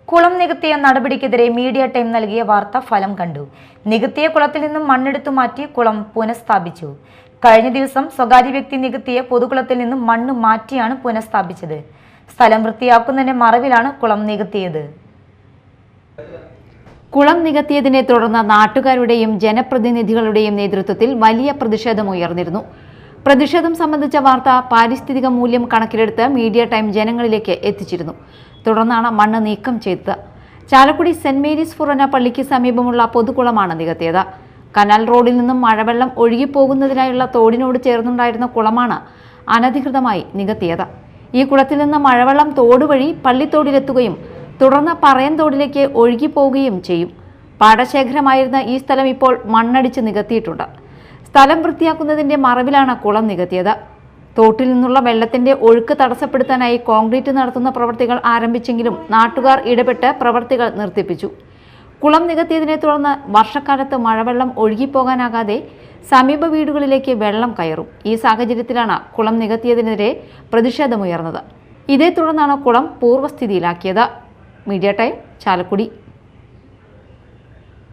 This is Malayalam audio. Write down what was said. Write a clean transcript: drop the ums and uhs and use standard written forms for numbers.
കുളം നികത്തിയ നടപടിക്കെതിരെ മീഡിയ ടൈം നൽകിയ വാർത്ത ഫലം കണ്ടു. നികത്തിയ കുളത്തിൽ നിന്നും മണ്ണെടുത്തു മാറ്റി കുളം പുനഃസ്ഥാപിച്ചു. കഴിഞ്ഞ ദിവസം സ്വകാര്യ വ്യക്തി നികത്തിയ പൊതുകുളത്തിൽ നിന്നും മണ്ണ് മാറ്റിയാണ് പുനഃസ്ഥാപിച്ചത്. സ്ഥലം വൃത്തിയാക്കുന്നതിന്റെ മറവിലാണ് കുളം നികത്തിയത്. കുളം നികത്തിയതിനെ തുടർന്ന് നാട്ടുകാരുടെയും ജനപ്രതിനിധികളുടെയും നേതൃത്വത്തിൽ വലിയ പ്രതിഷേധമുയർന്നിരുന്നു. പ്രതിഷേധം സംബന്ധിച്ച വാർത്ത പാരിസ്ഥിതിക മൂല്യം കണക്കിലെടുത്ത് മീഡിയ ടൈം ജനങ്ങളിലേക്ക് എത്തിച്ചിരുന്നു. തുടർന്നാണ് മണ്ണ് നീക്കം ചെയ്തത്. ചാലക്കുടി സെന്റ് മേരീസ് ഫൊറോന പള്ളിക്ക് സമീപമുള്ള പൊതുകുളമാണ് നികത്തിയത്. കനാൽ റോഡിൽ നിന്നും മഴവെള്ളം ഒഴുകിപ്പോകുന്നതിനായുള്ള തോടിനോട് ചേർന്നുണ്ടായിരുന്ന കുളമാണ് അനധികൃതമായി നികത്തിയത്. ഈ കുളത്തിൽ നിന്ന് മഴവെള്ളം തോട് വഴി പള്ളിത്തോടിലെത്തുകയും തുടർന്ന് പറയൻ തോടിലേക്ക് ഒഴുകിപ്പോവുകയും ചെയ്യും. പാടശേഖരമായിരുന്ന ഈ സ്ഥലം ഇപ്പോൾ മണ്ണടിച്ച് നികത്തിയിട്ടുണ്ട്. സ്ഥലം വൃത്തിയാക്കുന്നതിന്റെ മറവിലാണ് കുളം നികത്തിയത്. തോട്ടിൽ നിന്നുള്ള വെള്ളത്തിന്റെ ഒഴുക്ക് തടസ്സപ്പെടുത്താനായി കോൺക്രീറ്റ് നടത്തുന്ന പ്രവൃത്തികൾ ആരംഭിച്ചെങ്കിലും നാട്ടുകാർ ഇടപെട്ട് പ്രവൃത്തികൾ നിർത്തിപ്പിച്ചു. കുളം നികത്തിയതിനെ തുടർന്ന് വർഷക്കാലത്ത് മഴവെള്ളം ഒഴുകിപ്പോകാനാകാതെ സമീപ വീടുകളിലേക്ക് വെള്ളം കയറും. ഈ സാഹചര്യത്തിലാണ് കുളം നികത്തിയതിനെതിരെ പ്രതിഷേധമുയർന്നത്. ഇതേ തുടർന്നാണ് കുളം പൂർവ്വസ്ഥിതിയിലാക്കിയത്. Media time, Chalakudy.